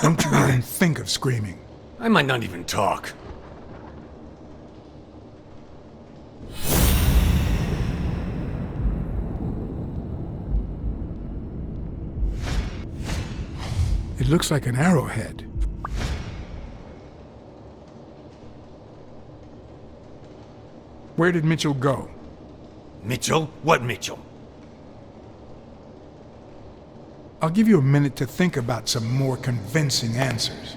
Don't you even think of screaming. I might not even talk. It looks like an arrowhead. Where did Mitchell go? Mitchell? What Mitchell? I'll give you a minute to think about some more convincing answers.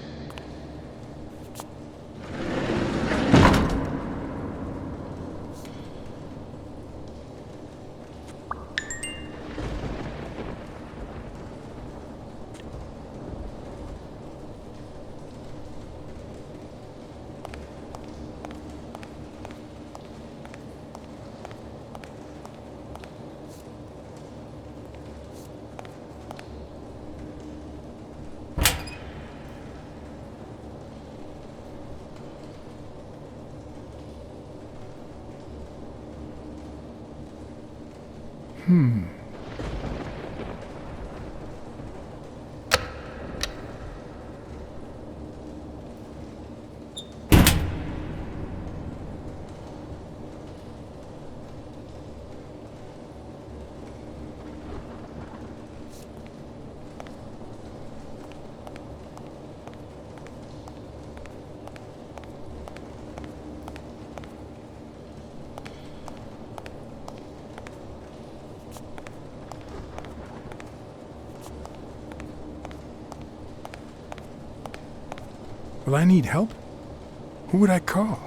Will I need help? Who would I call?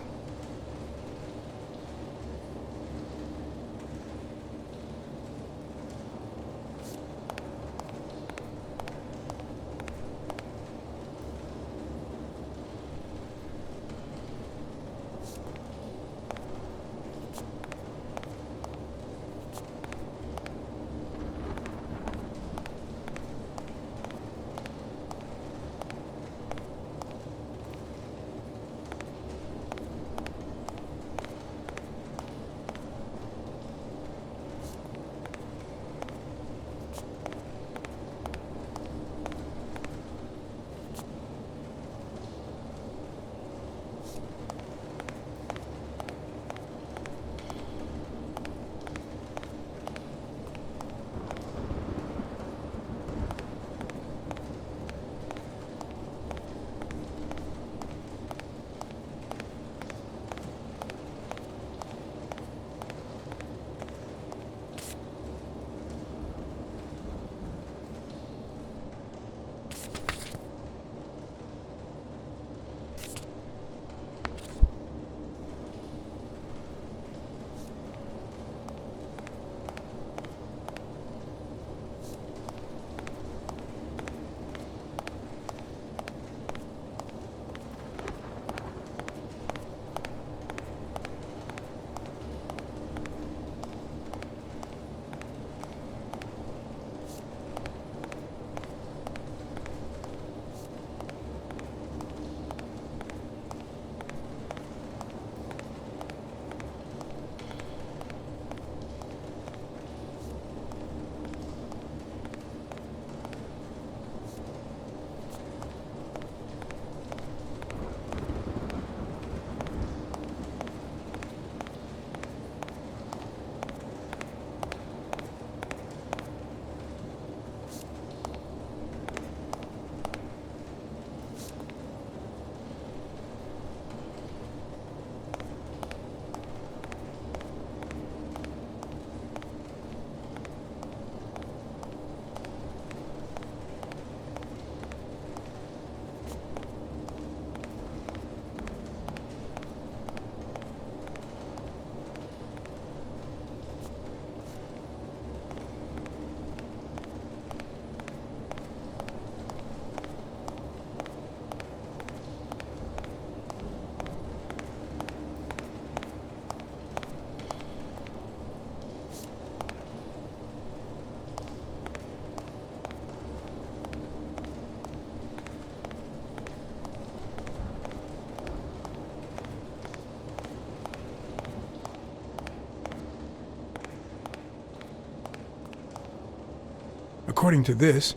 According to this,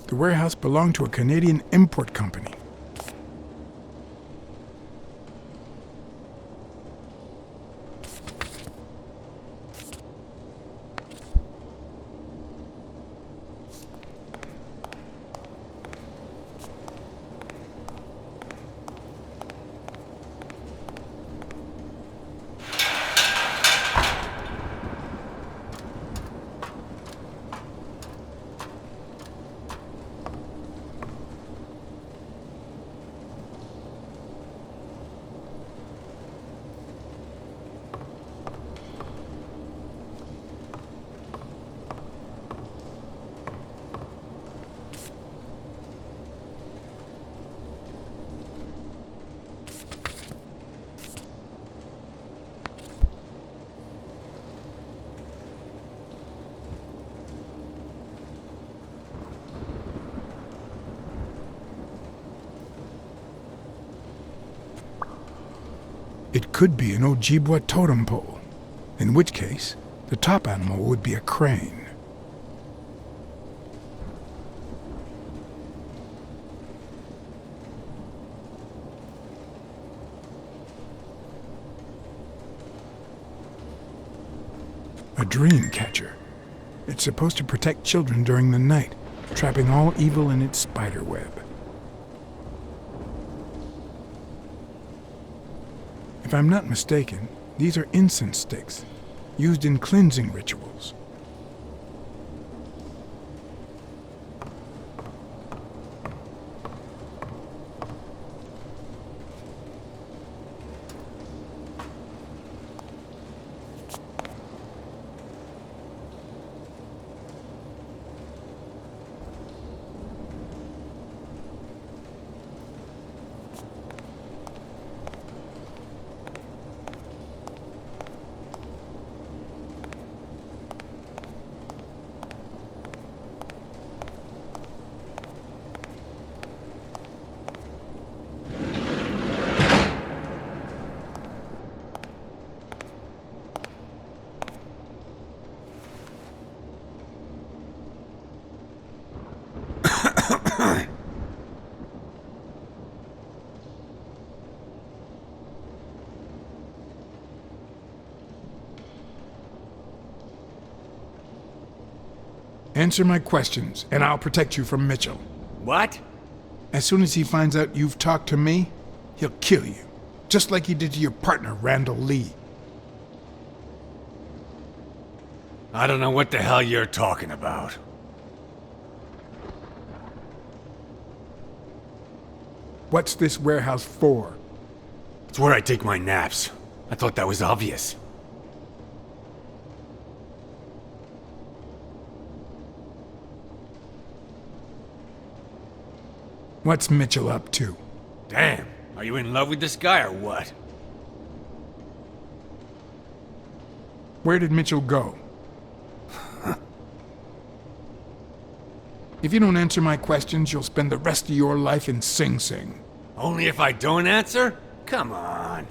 The warehouse belonged to a Canadian import company. It could be an Ojibwa totem pole, in which case, the top animal would be a crane. A dream catcher. It's supposed to protect children during the night, trapping all evil in its spider web. If I'm not mistaken, these are incense sticks, used in cleansing rituals. Answer my questions, and I'll protect you from Mitchell. What? As soon as he finds out you've talked to me, he'll kill you, just like he did to your partner, Randall Lee. I don't know what the hell you're talking about. What's this warehouse for? It's where I take my naps. I thought that was obvious. What's Mitchell up to? Damn, are you in love with this guy or what? Where did Mitchell go? If you don't answer my questions, you'll spend the rest of your life in Sing Sing. Only if I don't answer? Come on.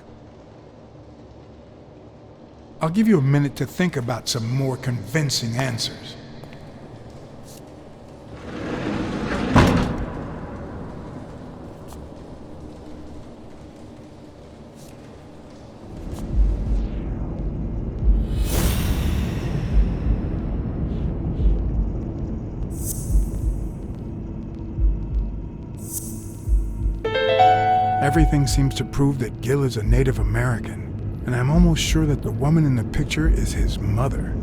I'll give you a minute to think about some more convincing answers. Everything seems to prove that Gil is a Native American, and I'm almost sure that the woman in the picture is his mother.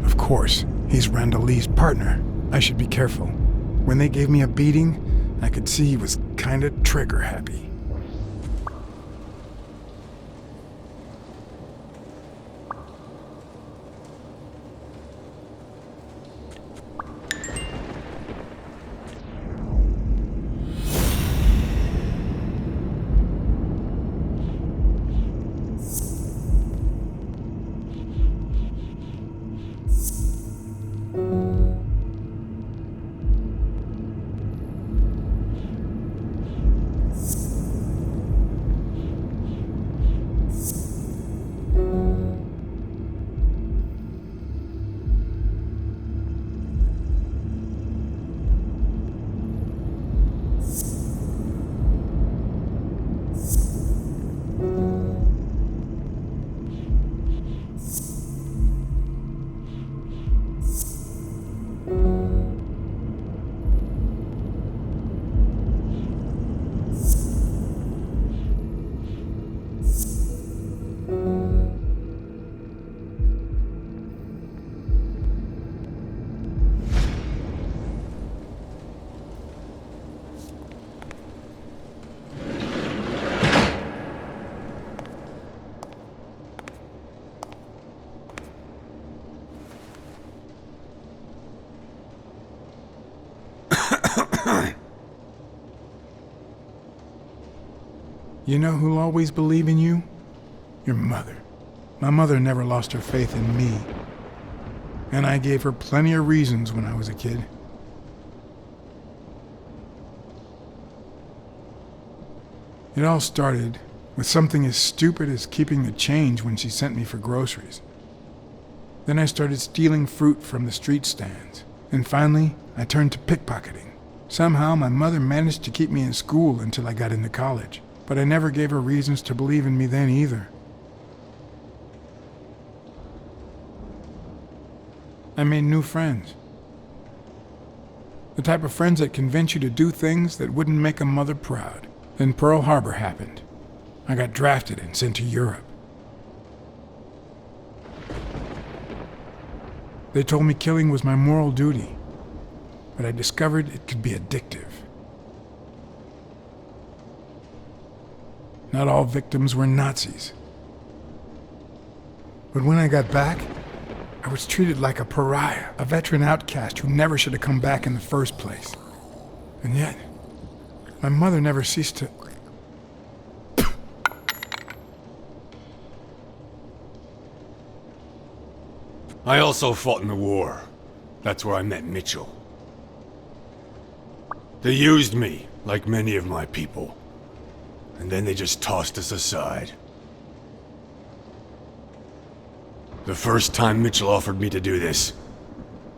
Of course, he's Randall Lee's partner. I should be careful. When they gave me a beating, I could see he was kinda trigger happy. You know who'll always believe in you? Your mother. My mother never lost her faith in me. And I gave her plenty of reasons when I was a kid. It all started with something as stupid as keeping the change when she sent me for groceries. Then I started stealing fruit from the street stands. And finally, I turned to pickpocketing. Somehow, my mother managed to keep me in school until I got into college. But I never gave her reasons to believe in me then either. I made new friends. The type of friends that convince you to do things that wouldn't make a mother proud. Then Pearl Harbor happened. I got drafted and sent to Europe. They told me killing was my moral duty, but I discovered it could be addictive. Not all victims were Nazis. But when I got back, I was treated like a pariah, a veteran outcast who never should have come back in the first place. And yet, my mother never ceased to... I also fought in the war. That's where I met Mitchell. They used me, like many of my people. And then they just tossed us aside. The first time Mitchell offered me to do this,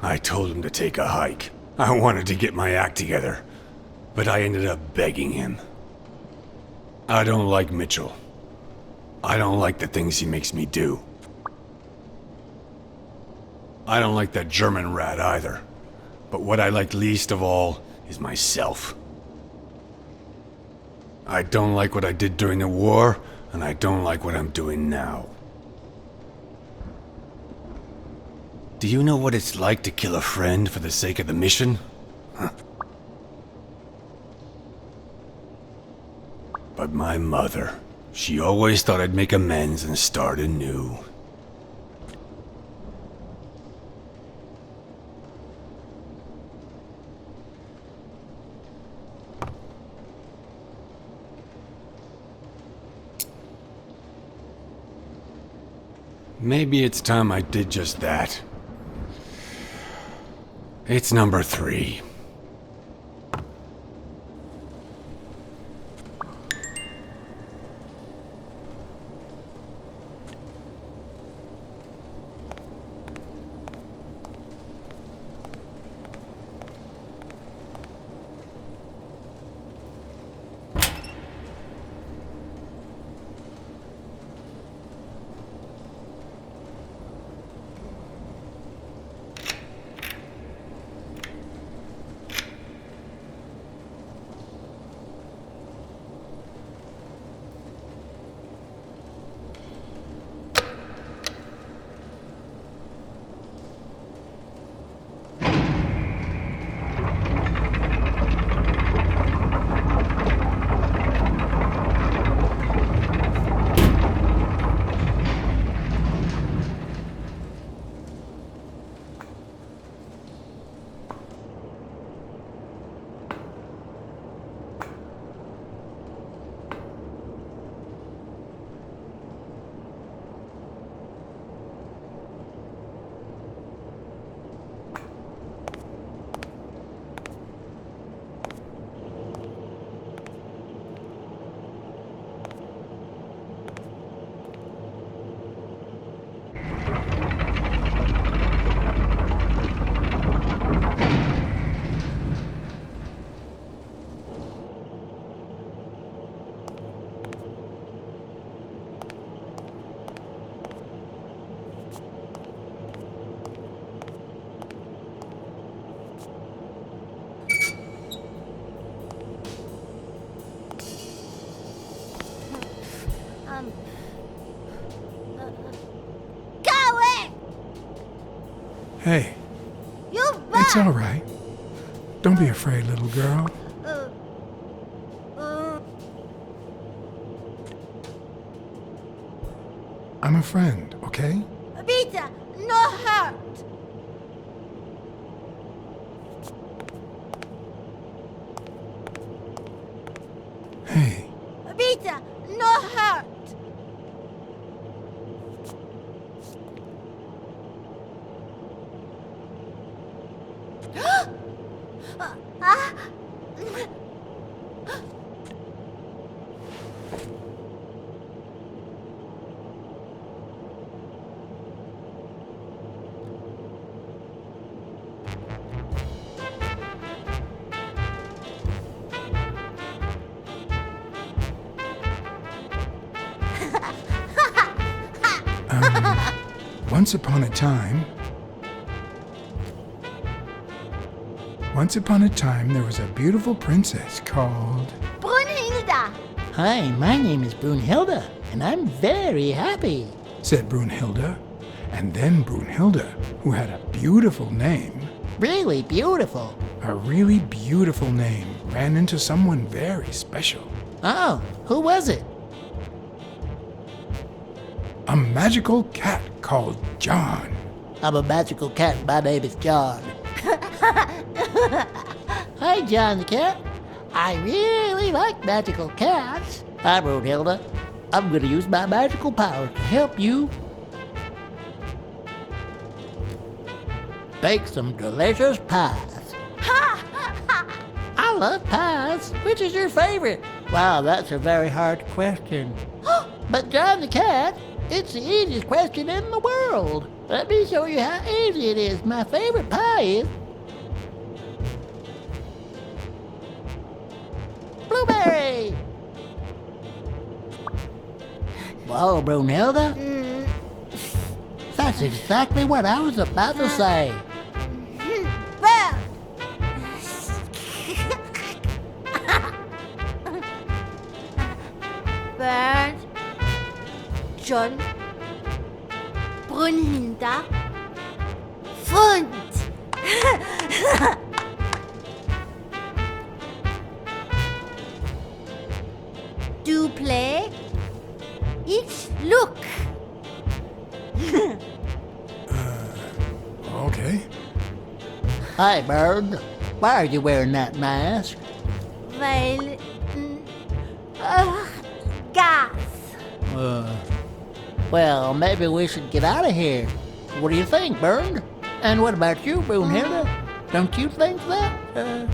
I told him to take a hike. I wanted to get my act together, but I ended up begging him. I don't like Mitchell. I don't like the things he makes me do. I don't like that German rat either. But what I like least of all is myself. I don't like what I did during the war, and I don't like what I'm doing now. Do you know what it's like to kill a friend for the sake of the mission? Huh. But my mother, she always thought I'd make amends and start anew. Maybe it's time I did just that. It's number 3. Hey, You back! it's all right. Don't be afraid, little girl. I'm a friend, okay? Peter, no hurt! Hey, Peter, Ah! Once upon a time, there was a beautiful princess called... Brunhilde! Hi, my name is Brunhilde, and I'm very happy. said Brunhilde. And then Brunhilde, who had a beautiful name, Really beautiful. a really beautiful name, ran into someone very special. Oh, who was it? A magical cat called John. I'm a magical cat. My name is John. Hi, John the cat. I really like magical cats. Hi, Brunhilde. I'm going to use my magical power to help you bake some delicious pies. I love pies. Which is your favorite? Wow, that's a very hard question. But John the cat, it's the easiest question in the world. Let me show you how easy it is. My favorite pie is blueberry. Whoa, Brunhilde. That's exactly what I was about to say. Bird! Bird, John, Brunhilde, Fund. Do play, each look. Okay. Hi, Bird. Why are you wearing that mask? Weil, gas. Well, maybe we should get out of here. What do you think, Bird? And what about you, Brunhilde? Don't you think that?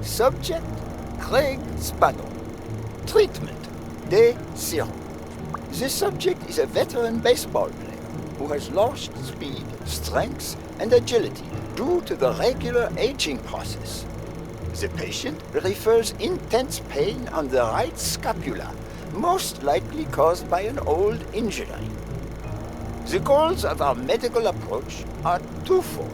Subject, Craig Spano. Treatment, Day 0. The subject is a veteran baseball player who has lost speed, strength, and agility due to the regular aging process. The patient refers intense pain on the right scapula, most likely caused by an old injury. The goals of our medical approach are twofold.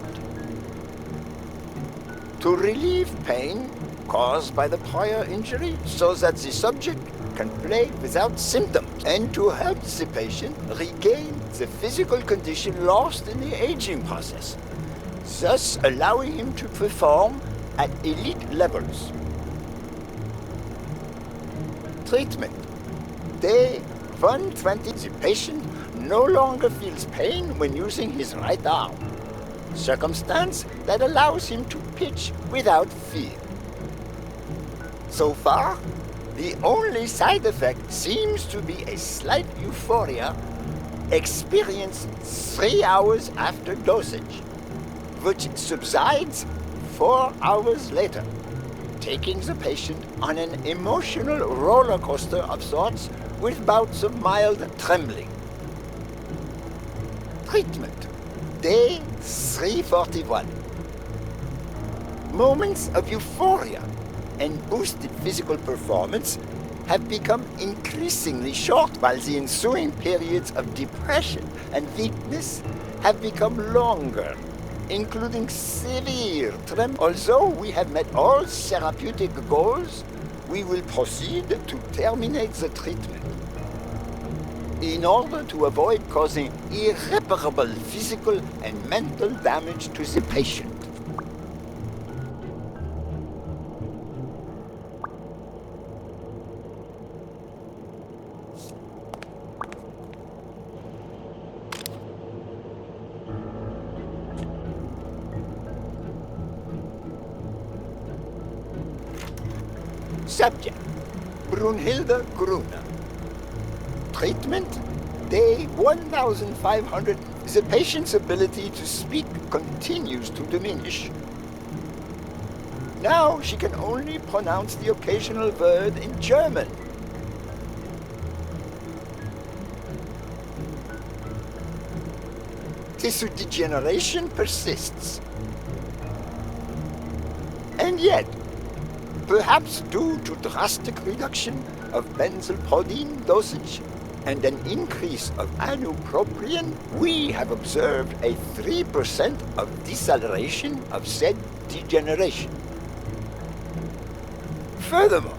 To relieve pain caused by the prior injury so that the subject can play without symptoms, and to help the patient regain the physical condition lost in the aging process, thus allowing him to perform at elite levels. Treatment. Day 120. The patient no longer feels pain when using his right arm, circumstance that allows him to pitch without fear. So far, the only side effect seems to be a slight euphoria experienced 3 hours after dosage, which subsides 4 hours later, taking the patient on an emotional roller coaster of sorts with bouts of mild trembling. Treatment. Day 341. Moments of euphoria and boosted physical performance have become increasingly short, while the ensuing periods of depression and weakness have become longer, including severe tremor. Although we have met all therapeutic goals, we will proceed to terminate the treatment in order to avoid causing irreparable physical and mental damage to the patient. Subject, Brunhilde Gruner. Treatment, day 1500. The patient's ability to speak continues to diminish. Now she can only pronounce the occasional word in German. Tissue degeneration persists. And yet, perhaps due to drastic reduction of benzylprodine dosage and an increase of anupropion, we have observed a 3% of deceleration of said degeneration. Furthermore,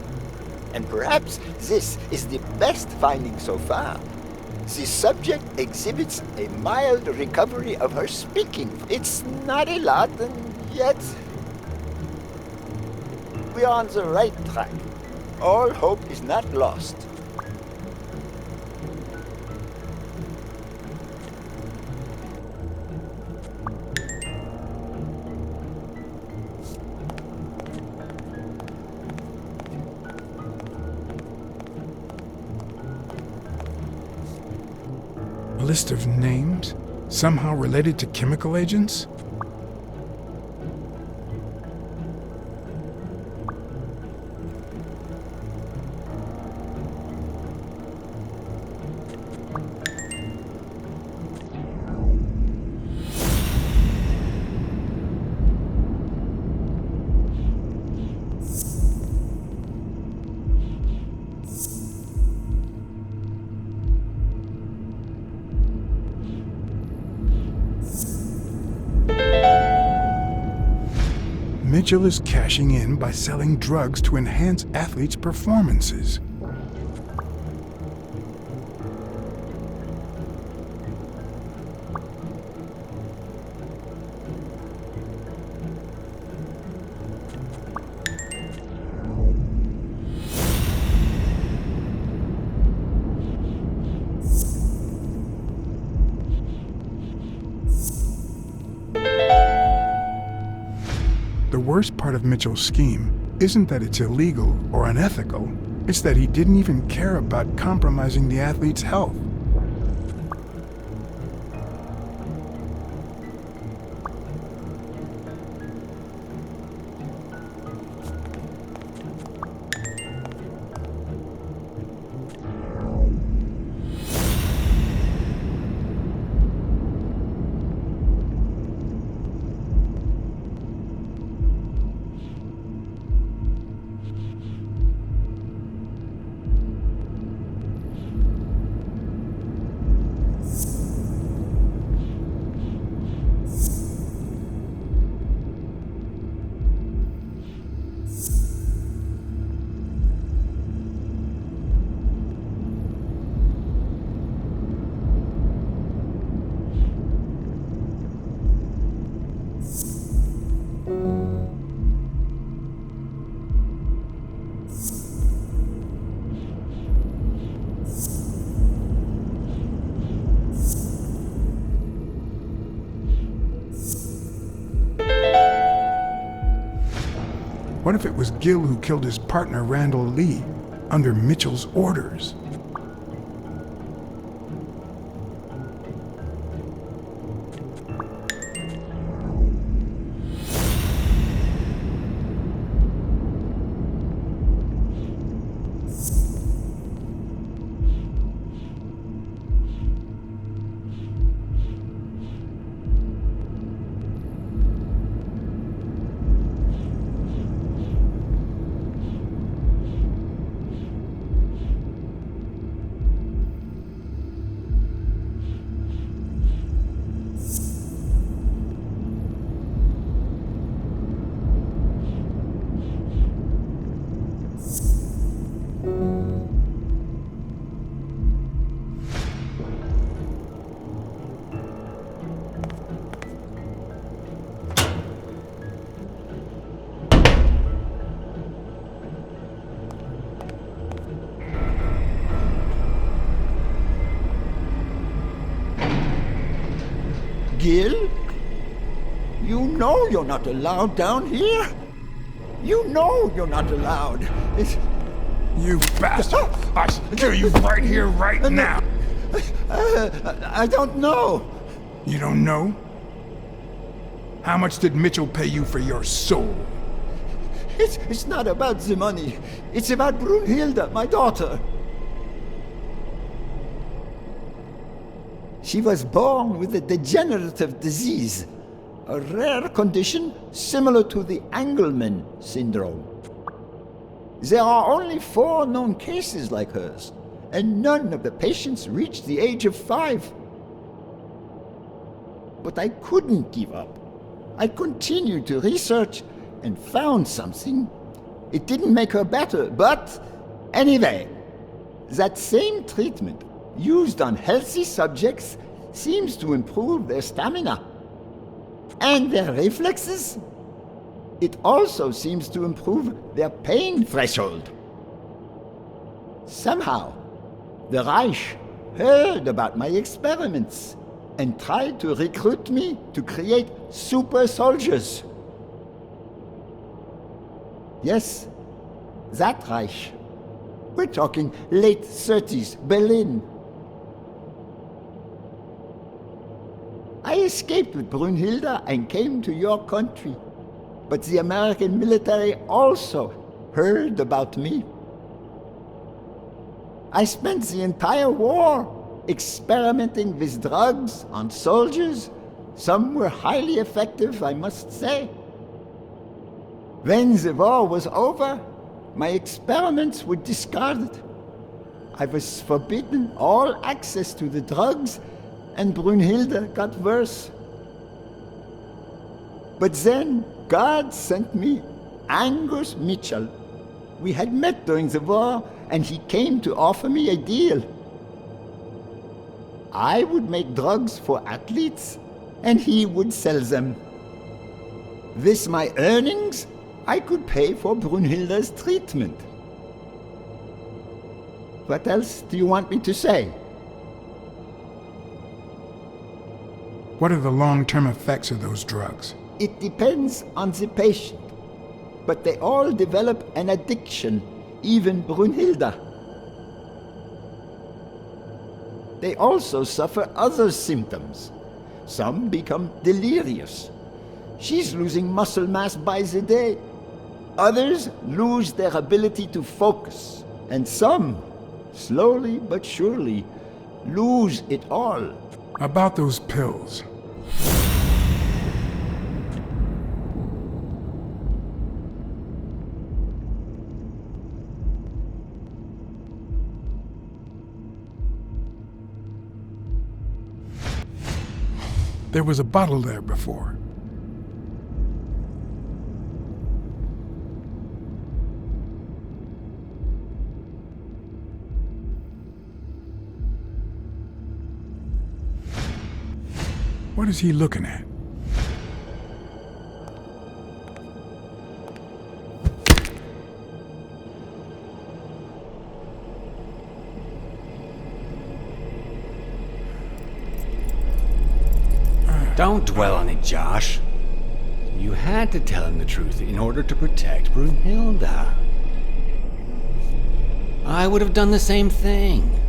and perhaps this is the best finding so far, the subject exhibits a mild recovery of her speaking. It's not a lot, and yet we are on the right track. All hope is not lost. A list of names, somehow related to chemical agents? Mitchell is cashing in by selling drugs to enhance athletes' performances. The worst part of Mitchell's scheme isn't that it's illegal or unethical, it's that he didn't even care about compromising the athlete's health. What if it was Gil who killed his partner Randall Lee under Mitchell's orders? Gil? You know you're not allowed down here. You know you're not allowed. You bastard! I kill you right here, right now! I don't know. You don't know? How much did Mitchell pay you for your soul? It's not about the money. It's about Brunhilde, my daughter. She was born with a degenerative disease, a rare condition similar to the Engelmann syndrome. There are only 4 known cases like hers, and none of the patients reached the age of 5. But I couldn't give up. I continued to research and found something. It didn't make her better, but anyway, that same treatment used on healthy subjects seems to improve their stamina and their reflexes. It also seems to improve their pain threshold. Somehow, the Reich heard about my experiments and tried to recruit me to create super soldiers. Yes, that Reich. We're talking late 30s, Berlin. I escaped with Brunhilde and came to your country. But the American military also heard about me. I spent the entire war experimenting with drugs on soldiers. Some were highly effective, I must say. When the war was over, my experiments were discarded. I was forbidden all access to the drugs, and Brunhilde got worse. But then God sent me Angus Mitchell. We had met during the war, and he came to offer me a deal. I would make drugs for athletes, and he would sell them. With my earnings, I could pay for Brunhilde's treatment. What else do you want me to say? What are the long-term effects of those drugs? It depends on the patient, but they all develop an addiction, even Brunhilde. They also suffer other symptoms. Some become delirious. She's losing muscle mass by the day. Others lose their ability to focus. And some, slowly but surely, lose it all. About those pills. There was a bottle there before. What is he looking at? Don't dwell on it, Josh. You had to tell him the truth in order to protect Brunhilde. I would have done the same thing.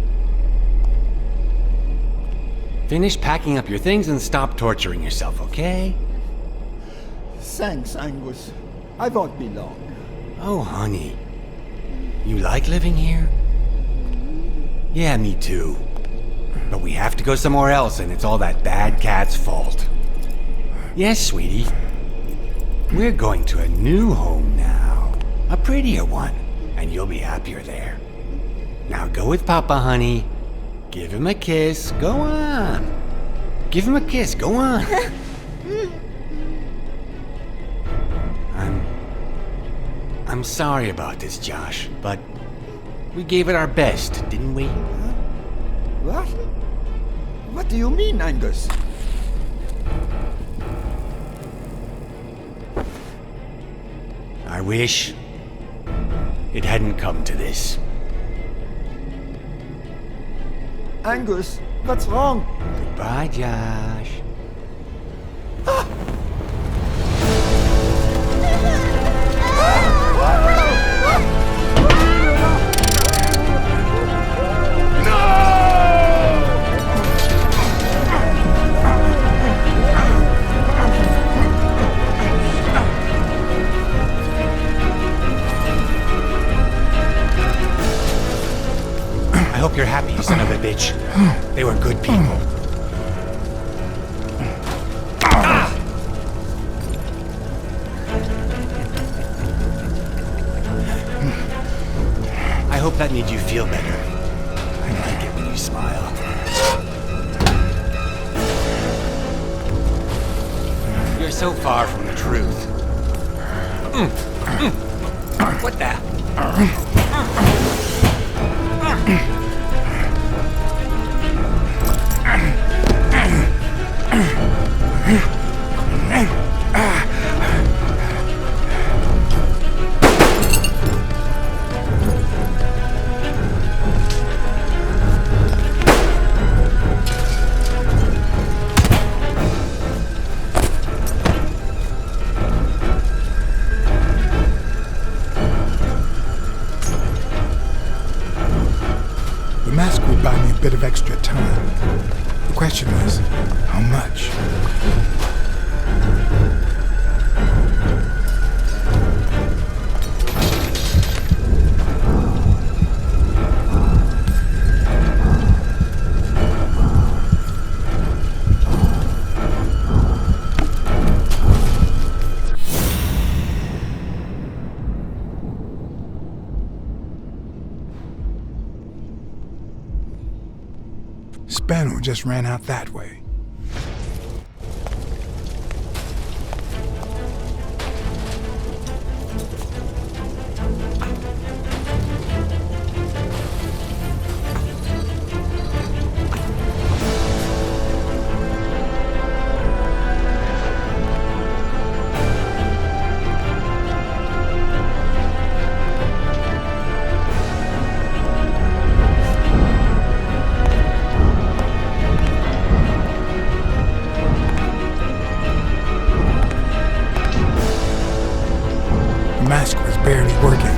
Finish packing up your things and stop torturing yourself, okay? Thanks, Angus. I won't be long. Oh, honey. You like living here? Yeah, me too. But we have to go somewhere else, and it's all that bad cat's fault. Yes, sweetie. We're going to a new home now. A prettier one, and you'll be happier there. Now go with Papa, honey. Give him a kiss. Go on. Give him a kiss. Go on. I'm sorry about this, Josh, but we gave it our best, didn't we? What? What do you mean, Angus? I wish it hadn't come to this. Angus, what's wrong? Goodbye, Josh. I hope you're happy, you son of a bitch. They were good people. I hope that made you feel better. I like it when you smile. You're so far from the truth. What the? The mask would buy me a bit of extra time. The question was, how much? Spano just ran out that way. working.